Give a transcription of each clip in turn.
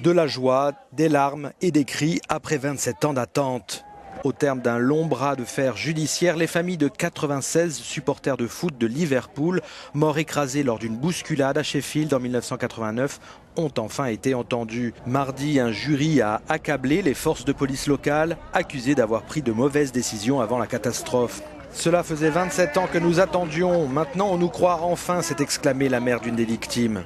De la joie, des larmes et des cris après 27 ans d'attente. Au terme d'un long bras de fer judiciaire, les familles de 96 supporters de foot de Liverpool, morts écrasés lors d'une bousculade à Sheffield en 1989, ont enfin été entendus. Mardi, un jury a accablé les forces de police locales, accusées d'avoir pris de mauvaises décisions avant la catastrophe. Cela faisait 27 ans que nous attendions. Maintenant, on nous croit enfin, s'est exclamée la mère d'une des victimes.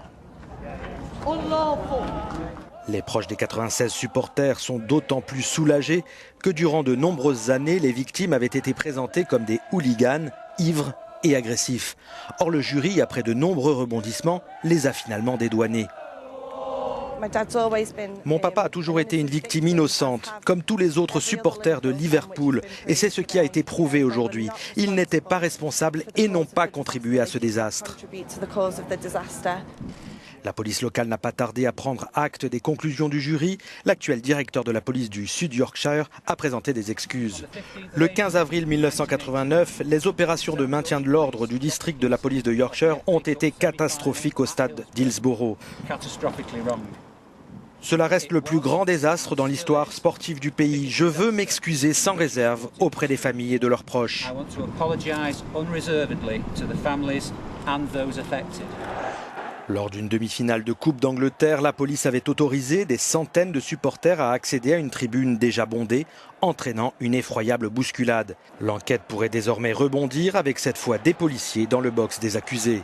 Les proches des 96 supporters sont d'autant plus soulagés que durant de nombreuses années, les victimes avaient été présentées comme des hooligans, ivres et agressifs. Or, le jury, après de nombreux rebondissements, les a finalement dédouanés. Mon papa a toujours été une victime innocente, comme tous les autres supporters de Liverpool. Et c'est ce qui a été prouvé aujourd'hui. Ils n'étaient pas responsables et n'ont pas contribué à ce désastre. La police locale n'a pas tardé à prendre acte des conclusions du jury. L'actuel directeur de la police du Sud Yorkshire a présenté des excuses. Le 15 avril 1989, les opérations de maintien de l'ordre du district de la police de Yorkshire ont été catastrophiques au stade d'Hillsborough. Cela reste le plus grand désastre dans l'histoire sportive du pays. Je veux m'excuser sans réserve auprès des familles et de leurs proches. Lors d'une demi-finale de Coupe d'Angleterre, la police avait autorisé des centaines de supporters à accéder à une tribune déjà bondée, entraînant une effroyable bousculade. L'enquête pourrait désormais rebondir avec cette fois des policiers dans le box des accusés.